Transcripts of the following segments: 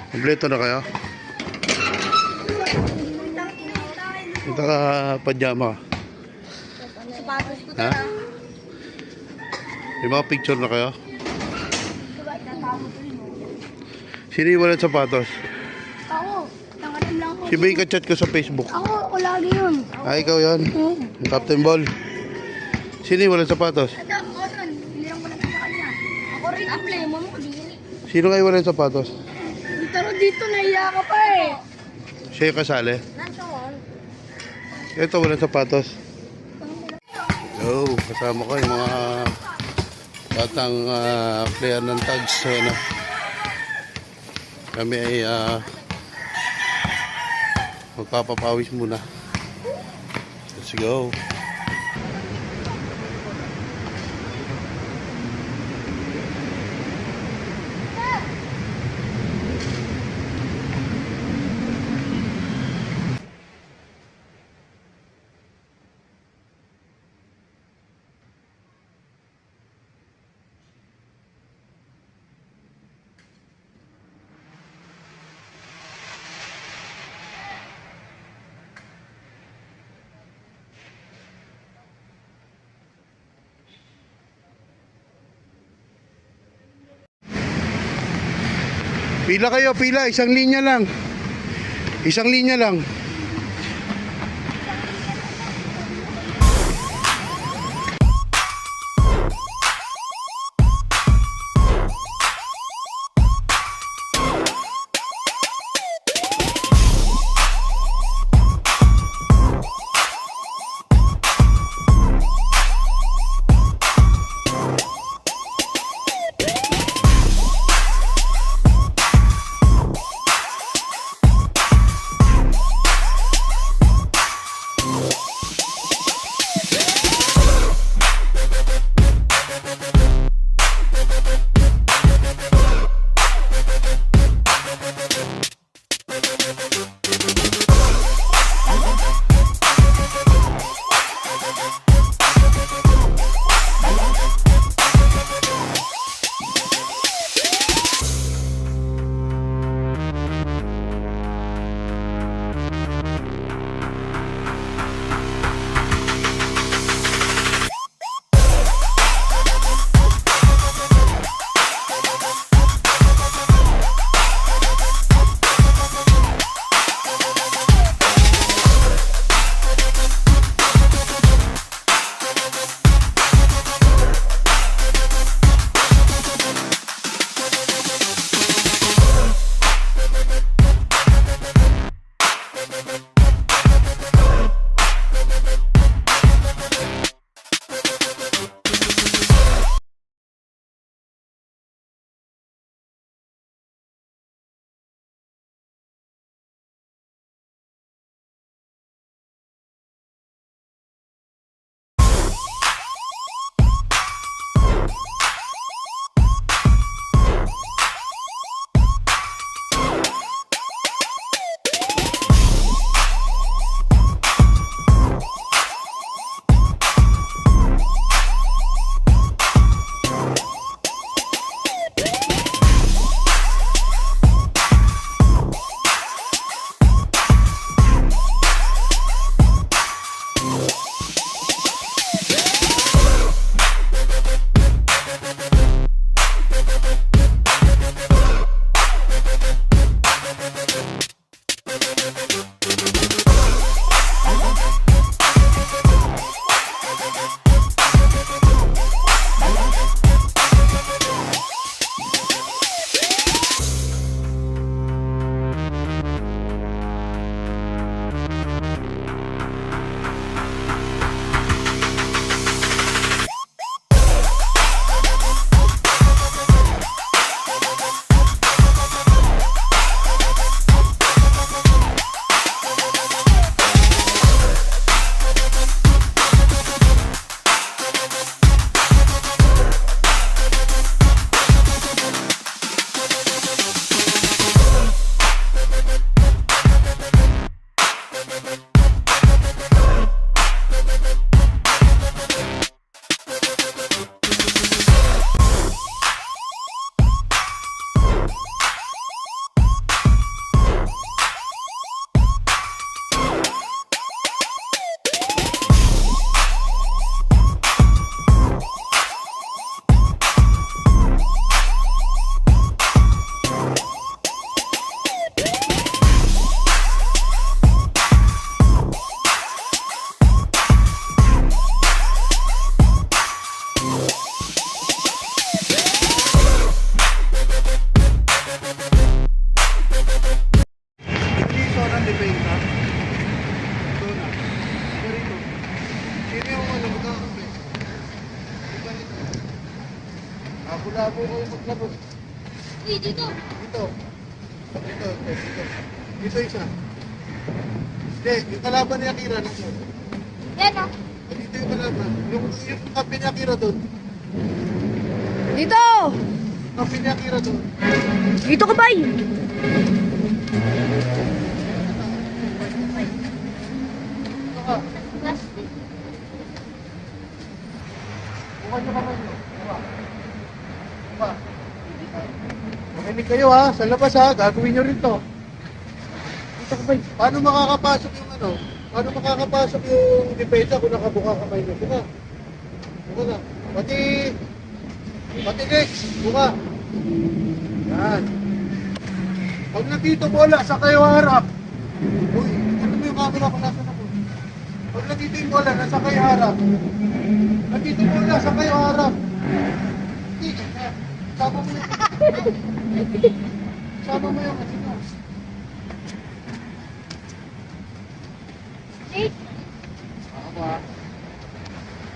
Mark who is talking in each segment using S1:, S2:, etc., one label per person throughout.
S1: Kompleto na kayo? Punta ka pajama.
S2: Sapatos ko
S1: Ha? May mga picture na kayo? Sino yung walang sapatos?
S2: Ako, nangalim lang ako.
S1: Si ba yung ka-chat ko sa Facebook?
S2: Ako lagi yun.
S1: Ikaw yan? Yung Captain Ball? Sino yung walang sapatos?
S2: Ito, ako nun. Hindi lang ko lang sa kanya. Ako rin, apply mo mo, diri.
S1: Sino kayo walang sapatos?
S2: Pero dito, nahiya ka pa eh.
S1: Siya yung kasali?
S2: Nandoon.
S1: Ito walang sapatos. Yo, kasama ko yung mga batang player ng tags. Ano. Kami ay magpapapawis muna. Let's go. Pila kayo, pila. Isang linya lang. Isang linya lang. po kayo maglaro.
S2: Uy, dito.
S1: Dito. Dito. Dito isa. Hindi, yung kalaban ni Akira nito.
S2: Yan o.
S1: Dito yung kalaban. Yung kampi ni Akira doon.
S3: Dito!
S1: Kampi ni Akira doon.
S3: Dito ka, bay!
S1: Dito ka.
S2: Plastic.
S1: Bukan nyo kamay nyo. Buka. Makinig kayo ha. Sa labas ha. Gagawin nyo rin to. Dito ka ba? Paano makakapasok yung ano? Paano makakapasok yung depensa kung nakabuka kamay nyo? Buka. Buka na. Pati Rex. Buka. Yan. Pag nandito bola, sa kayo harap. Uy, ano mo yung camera kung nasa na po? Pag nandito yung bola, nasa kayo harap. Nandito yung bola, sa kayo harap. Hindi, sama mo yung... Sama mo yung...
S2: Eh,
S1: Tama.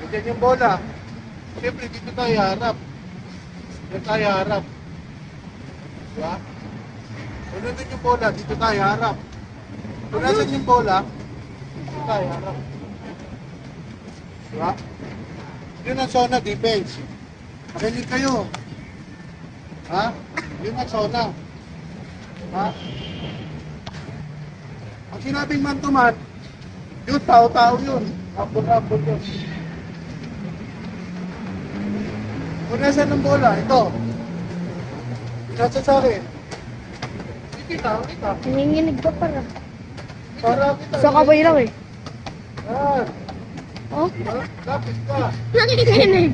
S1: Nandiyan yung bola. Siyempre, dito tayo harap. Dito tayo harap. Diba? Kung nandun yung bola, dito tayo harap. Kung nasan yung bola, dito tayo harap. Diba? Yun ang zona defense. Makinig kayo. Ha? Yun ang zona. Ha? Ang sinabing man to man, yun, tao-tao yun. Ambon-ambon yun. Kung nasan ng bola, ito. Nasa sa akin. Kita.
S3: Nanginginig ka para.
S1: Para kita.
S3: Sa kabay lang eh.
S1: Yan.
S3: Oh?
S1: Lapit ka.
S3: Nanginginig.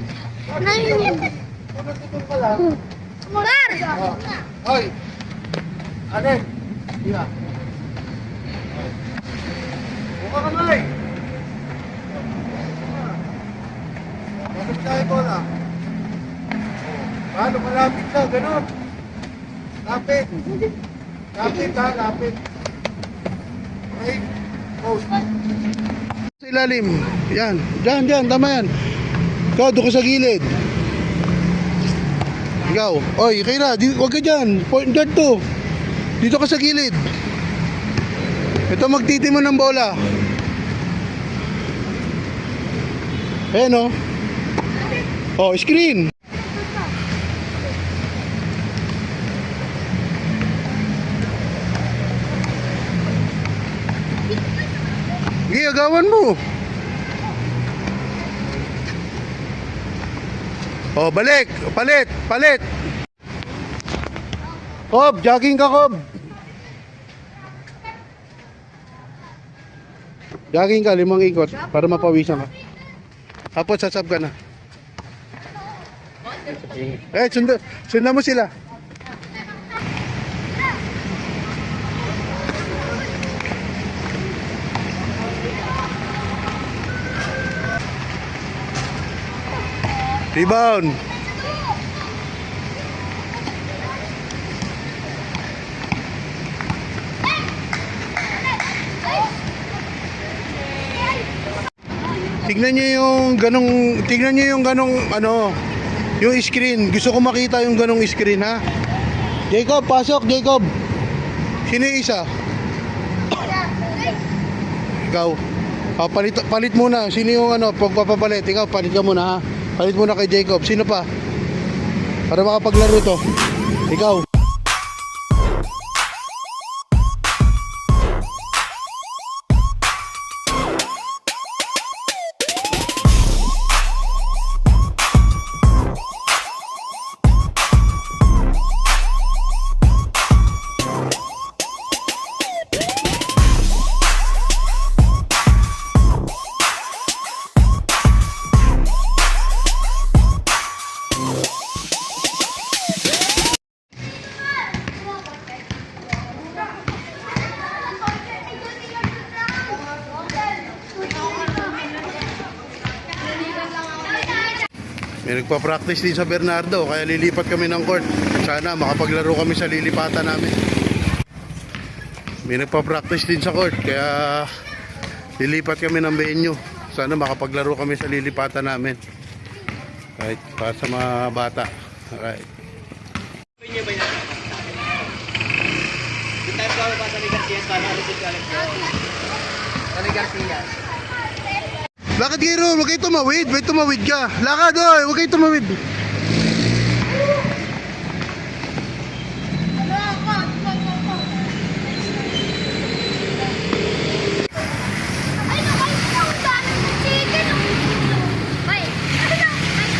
S3: Nanginginig.
S1: Kung nandito ka lang.
S3: Mar!
S1: Hoy! Alin? Iya. Buka kamay! Masok tayo bola. Paano malapit ka? Ganon. Lapit. Lapit ha, lapit. Okay. Post. Sa ilalim. Yan. Diyan. Tama yan. Ikaw, doon ka sa gilid. Ikaw. Oy, Kira, huwag ka dyan. Point guard to. Dito ka sa gilid. Ito magtitimo ng bola. Ayan o. Oh, screen. Sige, agawan mo. Oh, balik. Palit. Kob, jogging ka, Kob. Jogging ka, 5 ikot para mapawisan ka. Tapos sasab ka na. Sundan mo sila. Rebound. Tingnan niyo yung ganong ano, yung screen. Gusto ko makita yung ganong screen ha. Jacob, pasok, Jacob. Sino yung isa? Ikaw. Palit muna. Sino yung ano, pagpapapalit? Ikaw, palit ka muna ha. Palit muna kay Jacob. Sino pa? Para makapaglaro to. Ikaw. May nagpa-practice din sa Bernardo, kaya lilipat kami ng court. Sana makapaglaro kami sa lilipatan namin. May nagpa-practice din sa court, kaya lilipat kami ng venue. Sana makapaglaro kami sa lilipatan namin. Right, para sa mga bata. Alright.
S4: Tony Garcia.
S1: Lakad kayo, Ron. Huwag kayo tumawid. Huwag tumawid ka. Lakad, oy. Huwag kayo tumawid.
S3: Ay, nakalit na ang dami ng chicken. Ay, ano na? Ay,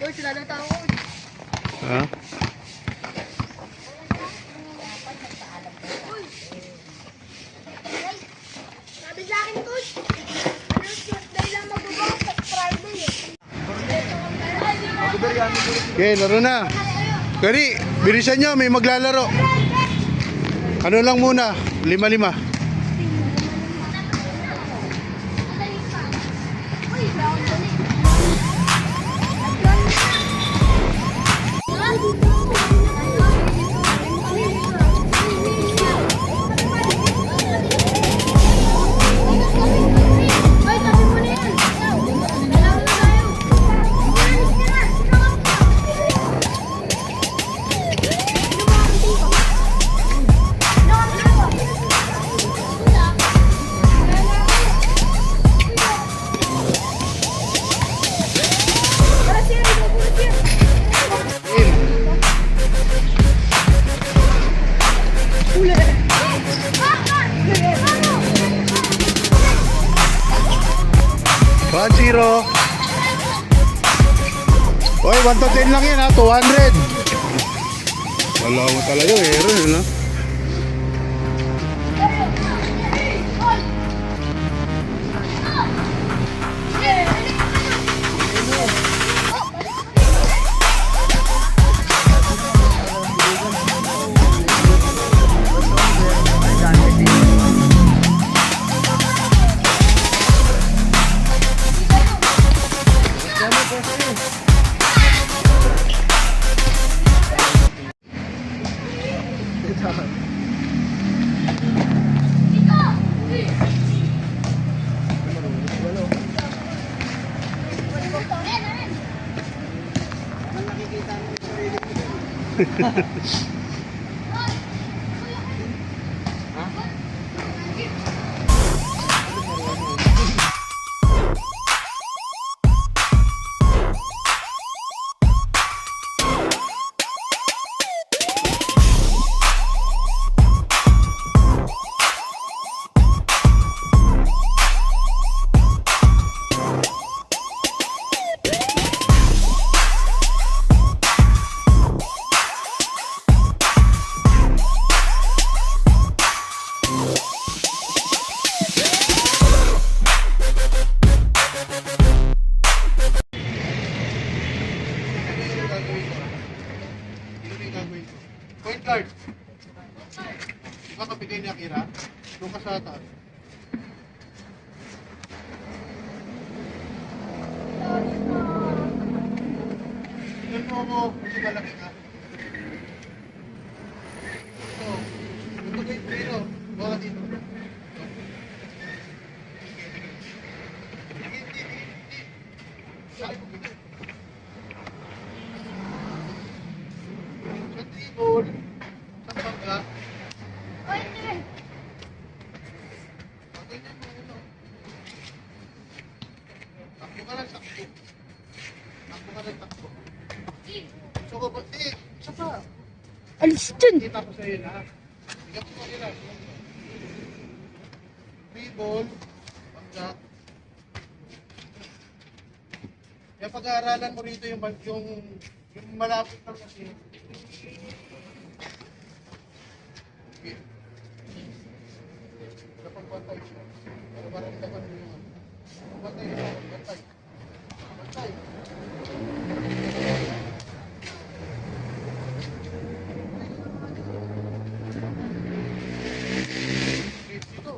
S2: Uy, sila na tao.
S1: Ha?
S3: sabi sa akin, coach. Ano, Tuesday lang magbabawas sa Friday eh.
S1: Okay, laro na. Kari, bilisan nyo. May maglalaro. Ano lang muna? 5-5.
S3: Ay, sabi mo na yan. Dalawa na tayo. Umalis ka na.
S1: One zero. Oy, 1 to 10 lang yan ha. 200. Wala mo talaga eh. Ron, ha? Point guard. Ikaw kapigay niya, Kira. Doon ka sa taas. Tignan mo ako, kasi malaki ka. Ito. Ito kayo, pero. Baka dito. Hindi. Sali mo gito. Sa dribble. Sa pagka. Ganyan mo, ano. Takbo ka lang, takbo. Takbo ka lang, takbo. So, di, isa pa.
S3: Alis dun.
S1: Kita ko sa'yo na. Bigyan ko nila. Dribble. Pagka. Kaya pag-aaralan mo rito yung malapit lang kasi. Okay. Kapag bantay siya. Para maramdaman mo yun. Bantay siya. Bantay. Bantay. Okay, dito.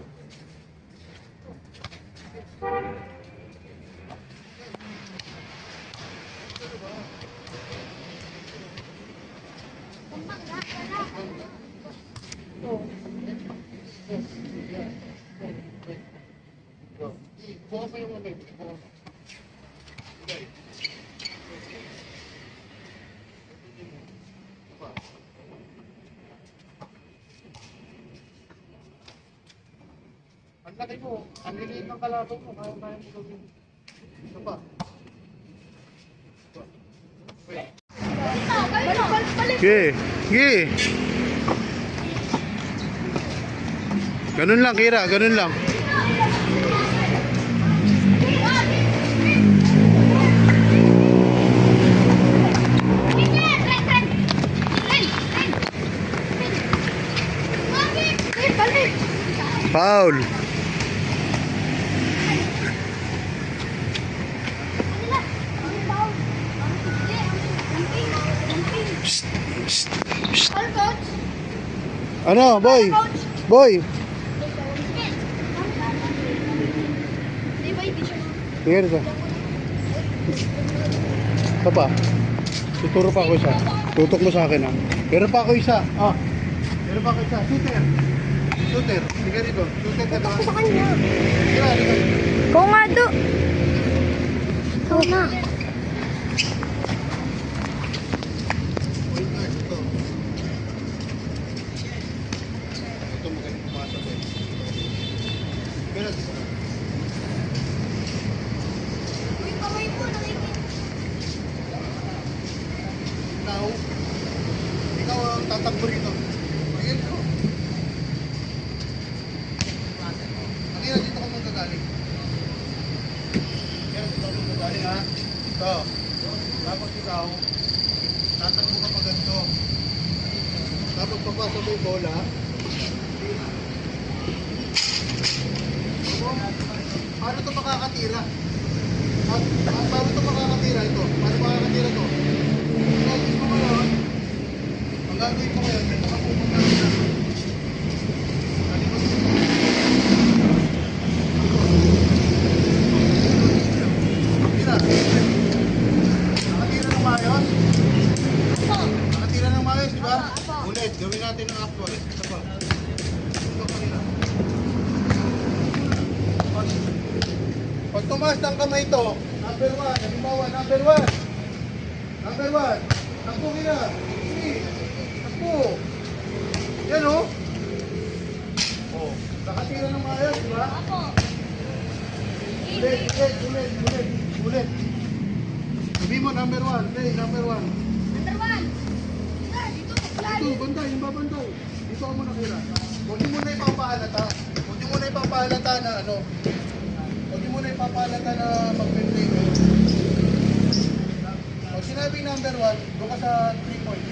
S1: Go. Buka pa yung ano. Buka. Okay. Apa? Ang laki mo. Ang liliit ng kalabaw mo. Kaya mo gawin. Apa? Wait.
S5: Sige. Sige. Ganun lang, Kira. Ganun lang. Foul. Ano, boy? Boy. Sige ito. Ito pa. Tuturo pa ako isa. Tutok mo sa akin, ha. Meron pa ako isa. Ah. Meron pa ako isa. Shooter. Shooter. Sige rito. Shooter ka doon.
S3: Sa kanya.
S1: Kira, halika.
S3: Kung nga do. Ikaw na.
S1: Point guard, ito. Ito magaling pumasok eh. Kira, dito na.
S3: Yung kamay mo, nakikita.
S1: Ikaw. Ikaw ang tatakbo rito. Ayun ko. Kanina dito ka magagaling. Kaya dito ka magagaling ha. Ito. Tapos ikaw. Tatakbo ka pa ganito. Tapos papasok mo yung bola. Paano ito makakatira? Paano ito makakatira ito? Paano makakatira ito? Ang gagawin mo ngayon, dito ka pupunta na. Tira. Nakatira ng maayos? Nakatira ng maayos, di ba? Ulit, gawin natin ng actual. Ito pa. Ito kanina. Pag tumaas ng kamay ito, number 1, halimbawa, number 1. Number 1. Takbo kina. Sige. Takbo. Yan o. Oh. Nakatira ng maayos, di ba? Ulit, ulit, ulit, ulit. Ulit. Sabi mo, number 1. Play, number 1. Ito, bantay, yung babantay. Dito ako muna kira. Huwag mo na ipapahalata. Huwag mo na ipapahalata na ano. Huwag mo na ipapahalata na mag-play kayo. Pag sinabi number 1, doon ka sa 3 point.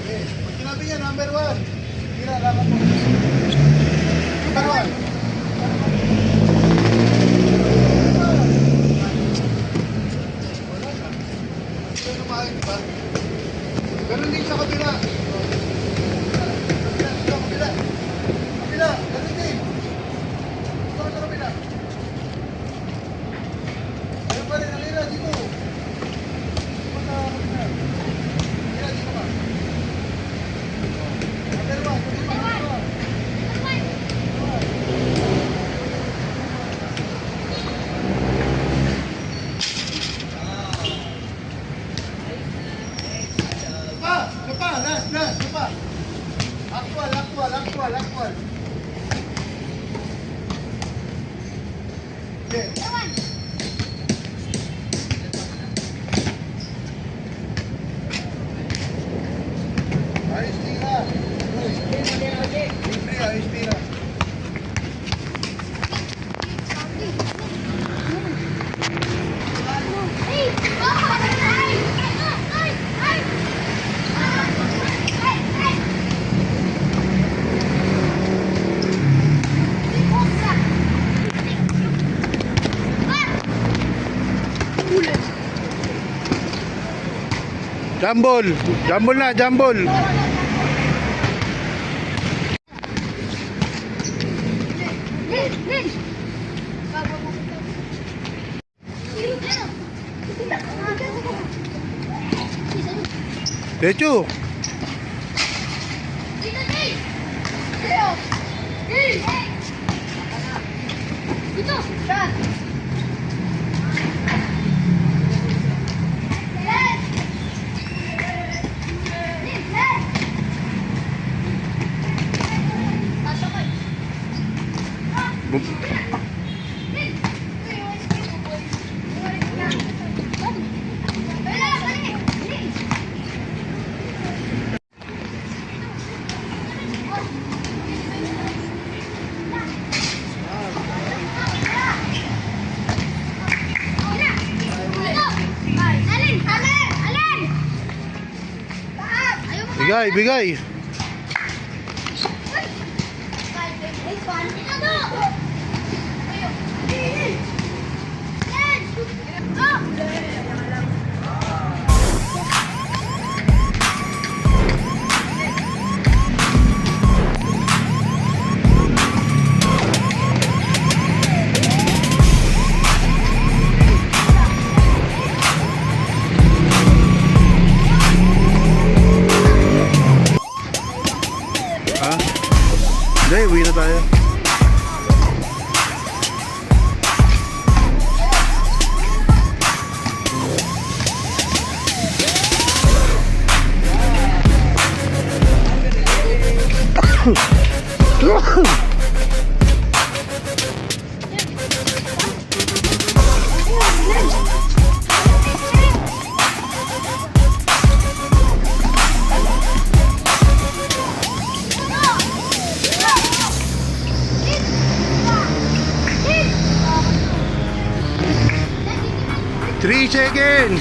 S1: Okay. Pag sinabi niya number 1, tira, lakad mo. Number 1. Wala na. Ito yung lumayan, diba? Ganun din sa kabila. Kabila. Kabila. Ganun din. Ito sa kabila. Ayun pa rin, nalira dito. Ito sa kabila. Nalira dito ka. Number 1. Last. Actual. Okay. Ayos tira. Libre, ayos tira.
S5: Jambol. Jambol na, jambol. Dechu.
S3: Dito! Shot! Alin! Alin! Alin! Ayaw mo
S5: Bigay, bigay. Ha? Hindi, uwi na tayo. Three seconds.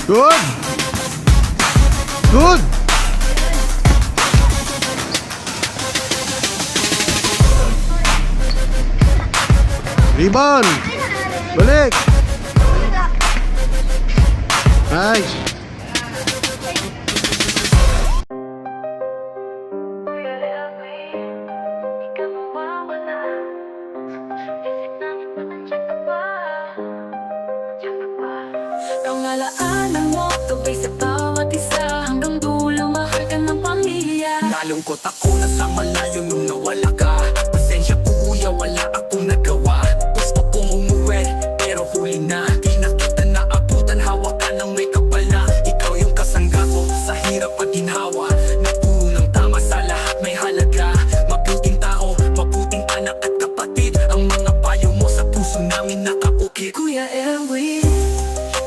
S5: Good. Good. Rebound. Balik. Nice.
S6: Ang alaanan mo, gabay sa bawat isa. Hanggang dulo, mahal ka ng pamilya.
S7: Nalungkot ako na sa malayo nung nawala ka. Pasensya po kuya, wala akong nagawa. Gusto kong umuwi, pero huli na. Di na kita naabutan, hawak ka ng may kapal na. Ikaw yung kasangga ko sa hirap at ginhawa. Napuno ng tama sa lahat may halaga. Mabuting tao, mabuting anak at kapatid. Ang mga payo mo sa puso namin nakaukit.
S6: Kuya Erwin,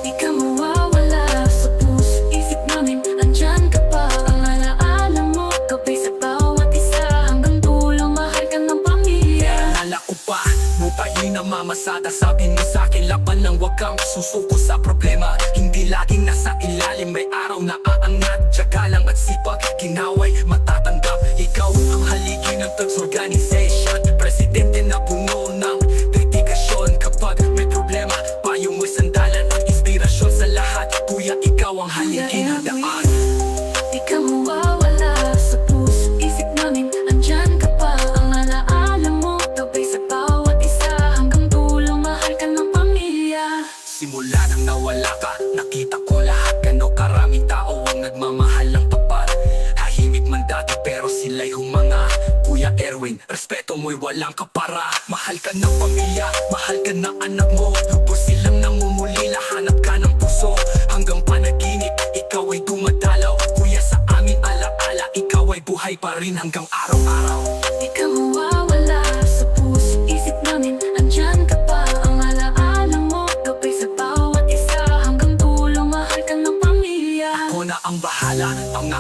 S6: di ka mawawala sa puso, isip namin, andyan ka pa. Ang alaala mo, gabay sa bawat isa. Hanggang dulo, mahal ka ng pamilya.
S7: Nala ko pa, mutahin na mamasada. Sabi mo sa'kin, laban lang, wag kang susuko sa problema. Hindi laging nasa ilalim, may araw na aangat. Tiyaga lang at sipag, ginaway, matatanggap. Ikaw ang haligi ng Thugs Organization. Presidente na puno ng dedikasyon. Kapag may problema, payo mo'y sandalan. Ang inspirasyon sa lahat, kuya, ikaw ang haligi ng daan.
S6: Di ka mawawala sa puso, isip namin, andyan ka pa. Ang alaala mo, gabay sa bawat isa. Hanggang dulo, mahal ka ng pamilya.
S7: Simula nang nawala ka, nakita ko lahat. Gano karaming tao ang nagmamahal ng tapat. Hahimik man dati pero sila'y humanga. Kuya Erwin, respeto mo'y walang kapara. Mahal ka ng pamilya, mahal ka ng anak mo. Lubos silang namumulila, hanap ka ng puso. Hanggang panaginip, ikaw ay dumadalaw. Kuya, sa aming alaala, ikaw ay buhay pa rin hanggang araw-araw.
S6: Di ka mawawala sa puso, isip namin, andyan ka pa. Ang alaala mo, gabay sa bawat isa. Hanggang dulo, mahal ka ng pamilya.
S7: Ako na ang bahala, ang